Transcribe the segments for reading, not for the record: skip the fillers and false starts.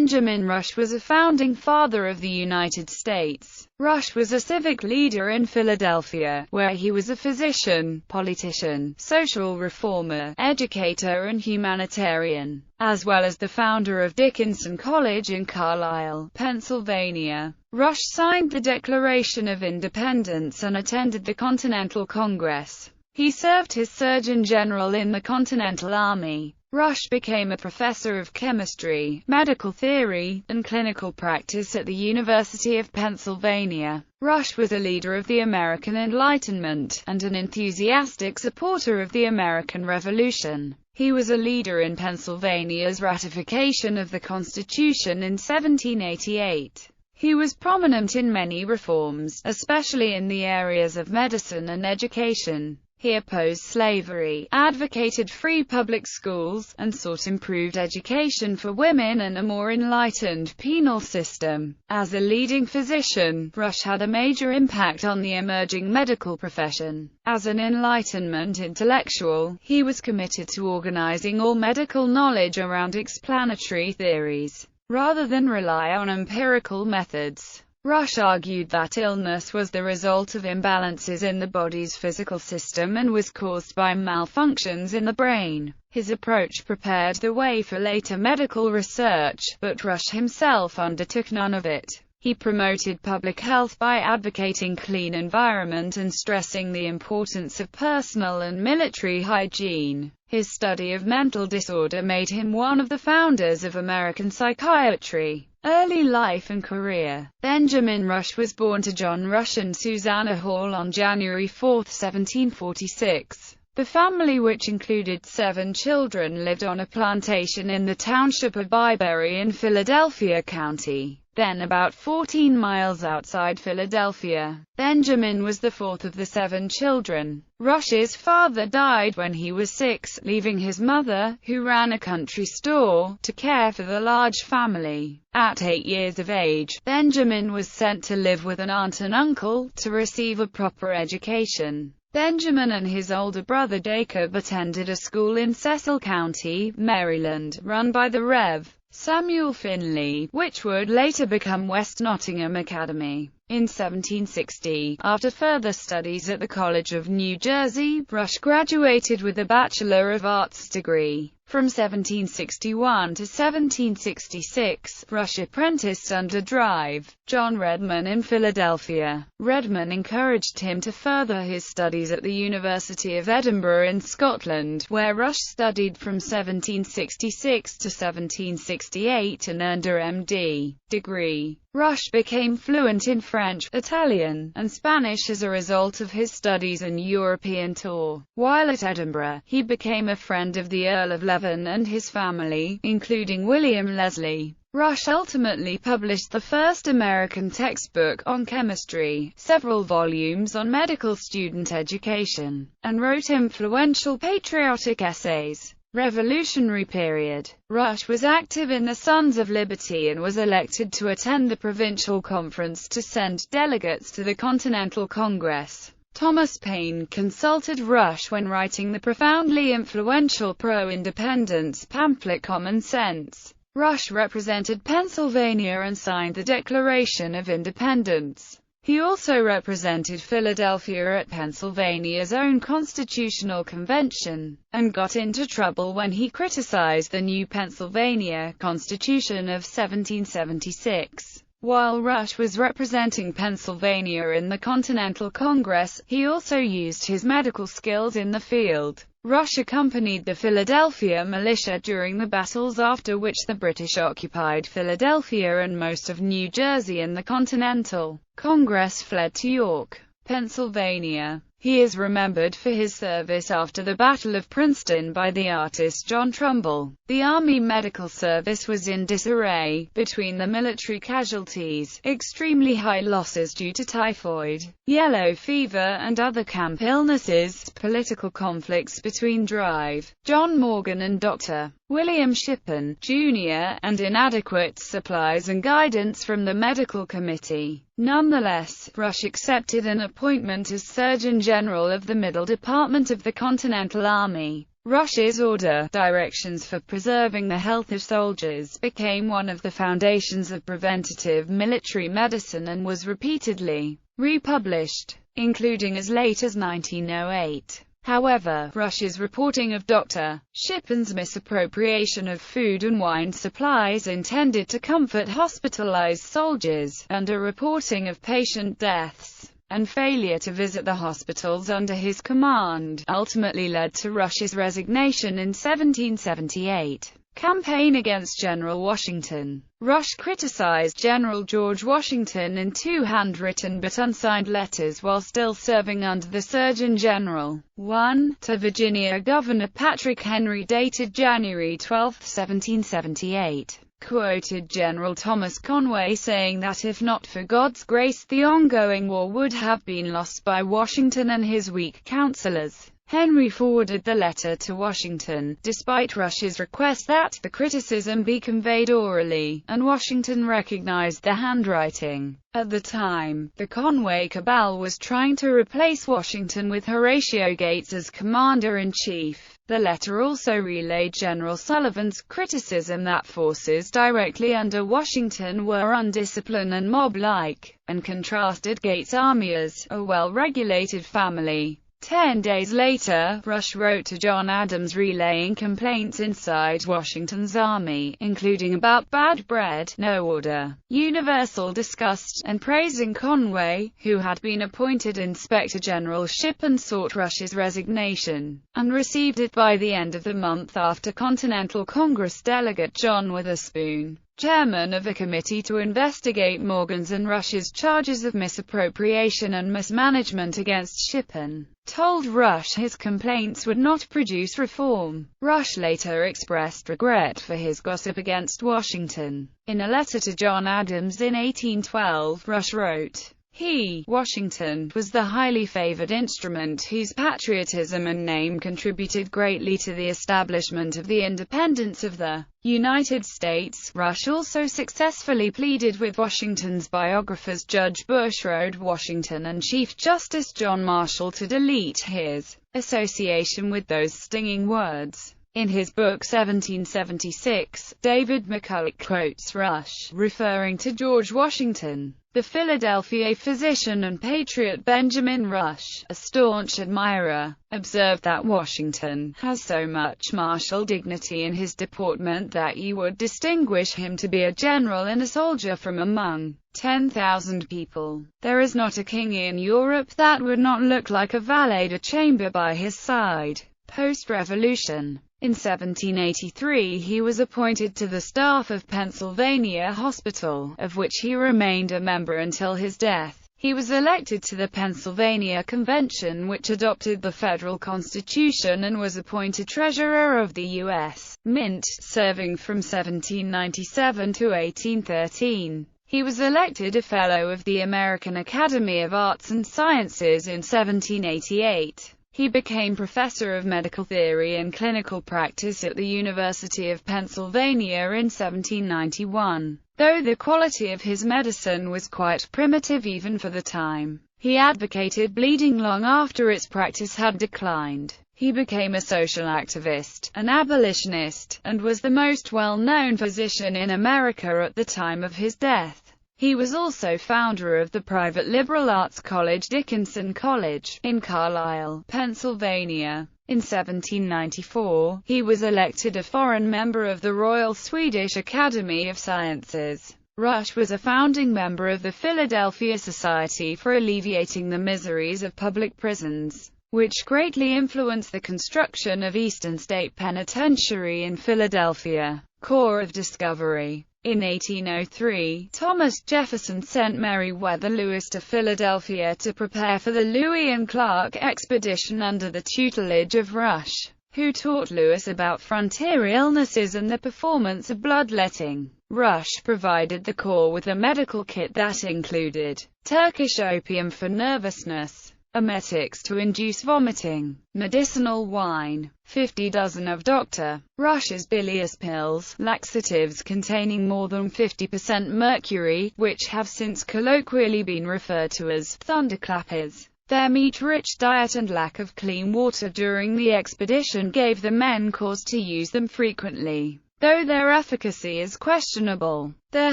Benjamin Rush was a founding father of the United States. Rush was a civic leader in Philadelphia, where he was a physician, politician, social reformer, educator and humanitarian, as well as the founder of Dickinson College in Carlisle, Pennsylvania. Rush signed the Declaration of Independence and attended the Continental Congress. He served as Surgeon General in the Continental Army. Rush became a professor of chemistry, medical theory, and clinical practice at the University of Pennsylvania. Rush was a leader of the American Enlightenment, and an enthusiastic supporter of the American Revolution. He was a leader in Pennsylvania's ratification of the Constitution in 1788. He was prominent in many reforms, especially in the areas of medicine and education. He opposed slavery, advocated free public schools, and sought improved education for women and a more enlightened penal system. As a leading physician, Rush had a major impact on the emerging medical profession. As an Enlightenment intellectual, he was committed to organizing all medical knowledge around explanatory theories, rather than rely on empirical methods. Rush argued that illness was the result of imbalances in the body's physical system and was caused by malfunctions in the brain. His approach prepared the way for later medical research, but Rush himself undertook none of it. He promoted public health by advocating clean environment and stressing the importance of personal and military hygiene. His study of mental disorder made him one of the founders of American psychiatry. Early life and career. Benjamin Rush was born to John Rush and Susanna Hall on January 4, 1746. The family, which included 7 children, lived on a plantation in the township of Byberry in Philadelphia County, then about 14 miles outside Philadelphia. Benjamin was the 4th of the 7 children. Rush's father died when he was 6, leaving his mother, who ran a country store, to care for the large family. At 8 years of age, Benjamin was sent to live with an aunt and uncle, to receive a proper education. Benjamin and his older brother Jacob attended a school in Cecil County, Maryland, run by the Rev. Samuel Finley, which would later become West Nottingham Academy. In 1760, after further studies at the College of New Jersey, Rush graduated with a Bachelor of Arts degree. From 1761 to 1766, Rush apprenticed under Drive John Redman in Philadelphia. Redman encouraged him to further his studies at the University of Edinburgh in Scotland, where Rush studied from 1766 to 1768 and earned a M.D. degree. Rush became fluent in French, Italian, and Spanish as a result of his studies and European tour. While at Edinburgh, he became a friend of the Earl of Leven and his family, including William Leslie. Rush ultimately published the first American textbook on chemistry, several volumes on medical student education, and wrote influential patriotic essays. Revolutionary period. Rush was active in the Sons of Liberty and was elected to attend the provincial conference to send delegates to the Continental Congress. Thomas Paine consulted Rush when writing the profoundly influential pro-independence pamphlet Common Sense. Rush represented Pennsylvania and signed the Declaration of Independence. He also represented Philadelphia at Pennsylvania's own constitutional convention, and got into trouble when he criticized the new Pennsylvania Constitution of 1776. While Rush was representing Pennsylvania in the Continental Congress, he also used his medical skills in the field. Rush accompanied the Philadelphia militia during the battles after which the British occupied Philadelphia and most of New Jersey, and the Continental Congress fled to York, Pennsylvania. He is remembered for his service after the Battle of Princeton by the artist John Trumbull. The Army Medical Service was in disarray, between the military casualties, extremely high losses due to typhoid, yellow fever and other camp illnesses, political conflicts between Drive John Morgan and Dr. William Shippen, Jr., and inadequate supplies and guidance from the medical committee. Nonetheless, Rush accepted an appointment as Surgeon General of the Middle Department of the Continental Army. Rush's order, Directions for Preserving the Health of Soldiers, became one of the foundations of preventative military medicine and was repeatedly republished, including as late as 1908. However, Rush's reporting of Dr. Shippen's misappropriation of food and wine supplies intended to comfort hospitalized soldiers, underreporting of patient deaths, and failure to visit the hospitals under his command, ultimately led to Rush's resignation in 1778. Campaign against General Washington. Rush criticized General George Washington in two handwritten but unsigned letters while still serving under the Surgeon General. One, to Virginia Governor Patrick Henry, dated January 12, 1778. Quoted General Thomas Conway saying that if not for God's grace the ongoing war would have been lost by Washington and his weak counselors. Henry forwarded the letter to Washington, despite Rush's request that the criticism be conveyed orally, and Washington recognized the handwriting. At the time, the Conway cabal was trying to replace Washington with Horatio Gates as commander-in-chief. The letter also relayed General Sullivan's criticism that forces directly under Washington were undisciplined and mob-like, and contrasted Gates' army as a well-regulated family. 10 days later, Rush wrote to John Adams relaying complaints inside Washington's army, including about bad bread, no order, universal disgust, and praising Conway, who had been appointed Inspector General. Shippen sought Rush's resignation, and received it by the end of the month after Continental Congress delegate John Witherspoon, chairman of a committee to investigate Morgan's and Rush's charges of misappropriation and mismanagement against Shippen, told Rush his complaints would not produce reform. Rush later expressed regret for his gossip against Washington. In a letter to John Adams in 1812, Rush wrote, He, Washington, was the highly favored instrument whose patriotism and name contributed greatly to the establishment of the independence of the United States. Rush also successfully pleaded with Washington's biographers Judge Bushrod Washington and Chief Justice John Marshall to delete his association with those stinging words. In his book 1776, David McCulloch quotes Rush, referring to George Washington. The Philadelphia physician and patriot Benjamin Rush, a staunch admirer, observed that Washington has so much martial dignity in his deportment that you would distinguish him to be a general and a soldier from among 10,000 people. There is not a king in Europe that would not look like a valet de chambre by his side. Post-revolution. In 1783 he was appointed to the staff of Pennsylvania Hospital, of which he remained a member until his death. He was elected to the Pennsylvania Convention, which adopted the federal constitution, and was appointed treasurer of the U.S. Mint, serving from 1797 to 1813. He was elected a Fellow of the American Academy of Arts and Sciences in 1788. He became professor of medical theory and clinical practice at the University of Pennsylvania in 1791. Though the quality of his medicine was quite primitive even for the time, he advocated bleeding long after its practice had declined. He became a social activist, an abolitionist, and was the most well-known physician in America at the time of his death. He was also founder of the private liberal arts college Dickinson College, in Carlisle, Pennsylvania. In 1794, he was elected a foreign member of the Royal Swedish Academy of Sciences. Rush was a founding member of the Philadelphia Society for Alleviating the Miseries of Public Prisons, which greatly influenced the construction of Eastern State Penitentiary in Philadelphia. Corps of Discovery. In 1803, Thomas Jefferson sent Meriwether Lewis to Philadelphia to prepare for the Lewis and Clark expedition under the tutelage of Rush, who taught Lewis about frontier illnesses and the performance of bloodletting. Rush provided the Corps with a medical kit that included Turkish opium for nervousness, emetics to induce vomiting, medicinal wine, 50 dozen of Dr. Rush's bilious pills, laxatives containing more than 50% mercury, which have since colloquially been referred to as thunderclappers, Their meat-rich diet and lack of clean water during the expedition gave the men cause to use them frequently, though their efficacy is questionable. Their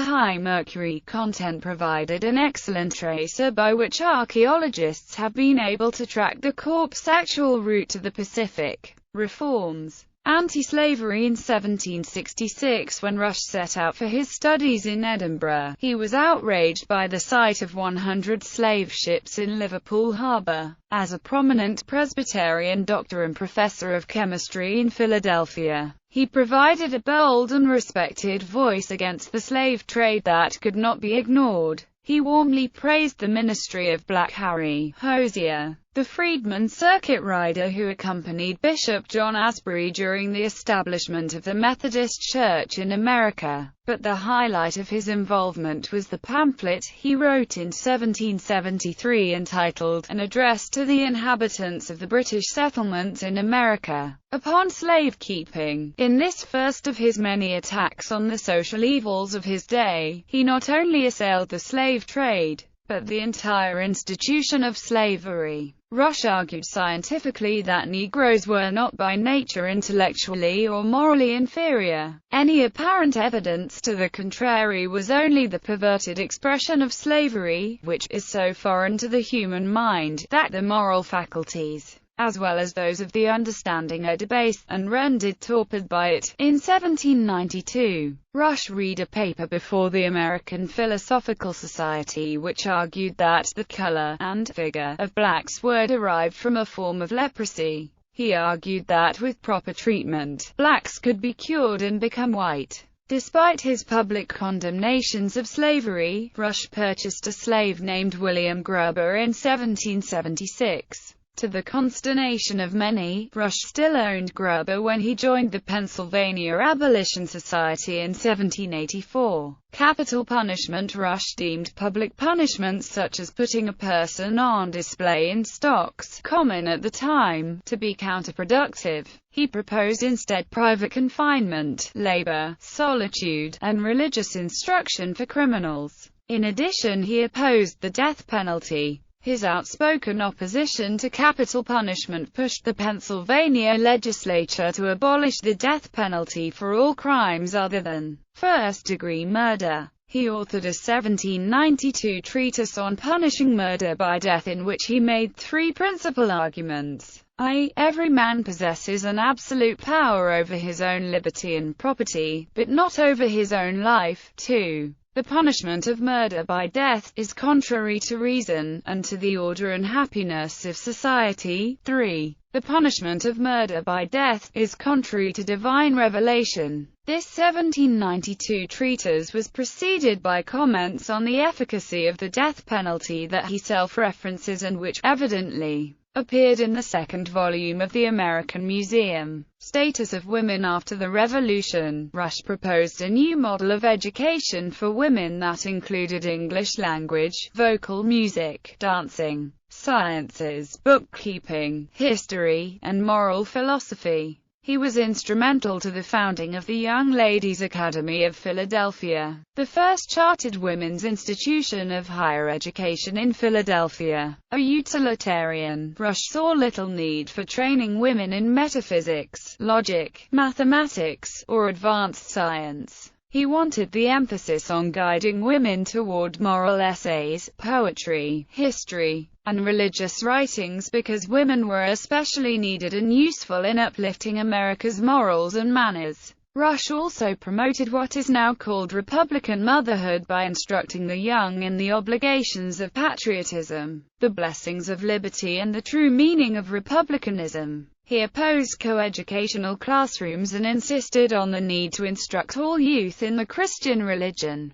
high mercury content provided an excellent tracer by which archaeologists have been able to track the corpse's actual route to the Pacific. Reforms. Anti-slavery. In 1766, when Rush set out for his studies in Edinburgh, he was outraged by the sight of 100 slave ships in Liverpool Harbour. As a prominent Presbyterian doctor and professor of chemistry in Philadelphia, he provided a bold and respected voice against the slave trade that could not be ignored. He warmly praised the ministry of Black Harry Hosier, the freedman circuit rider who accompanied Bishop John Asbury during the establishment of the Methodist Church in America. But the highlight of his involvement was the pamphlet he wrote in 1773 entitled An Address to the Inhabitants of the British Settlements in America, upon slave-keeping. In this first of his many attacks on the social evils of his day, he not only assailed the slave trade, but the entire institution of slavery. Rush argued scientifically that Negroes were not by nature intellectually or morally inferior. Any apparent evidence to the contrary was only the perverted expression of slavery, which is so foreign to the human mind, that the moral faculties, as well as those of the understanding, are debased and rendered torpid by it. In 1792, Rush read a paper before the American Philosophical Society which argued that the color and figure of blacks were derived from a form of leprosy. He argued that with proper treatment, blacks could be cured and become white. Despite his public condemnations of slavery, Rush purchased a slave named William Gruber in 1776. To the consternation of many, Rush still owned Gruber when he joined the Pennsylvania Abolition Society in 1784. Capital punishment. Rush deemed public punishments such as putting a person on display in stocks, common at the time, to be counterproductive. He proposed instead private confinement, labor, solitude, and religious instruction for criminals. In addition, he opposed the death penalty. His outspoken opposition to capital punishment pushed the Pennsylvania legislature to abolish the death penalty for all crimes other than first-degree murder. He authored a 1792 treatise on punishing murder by death in which he made three principal arguments. Every man possesses an absolute power over his own liberty and property, but not over his own life. 2. The punishment of murder by death is contrary to reason, and to the order and happiness of society. 3. The punishment of murder by death is contrary to divine revelation. This 1792 treatise was preceded by comments on the efficacy of the death penalty that he self-references and which, evidently, appeared in the second volume of the American Museum. Status of women after the Revolution. Rush proposed a new model of education for women that included English language, vocal music, dancing, sciences, bookkeeping, history, and moral philosophy. He was instrumental to the founding of the Young Ladies' Academy of Philadelphia, the first chartered women's institution of higher education in Philadelphia. A utilitarian, Rush saw little need for training women in metaphysics, logic, mathematics, or advanced science. He wanted the emphasis on guiding women toward moral essays, poetry, history, and religious writings because women were especially needed and useful in uplifting America's morals and manners. Rush also promoted what is now called Republican motherhood by instructing the young in the obligations of patriotism, the blessings of liberty, and the true meaning of republicanism. He opposed coeducational classrooms and insisted on the need to instruct all youth in the Christian religion.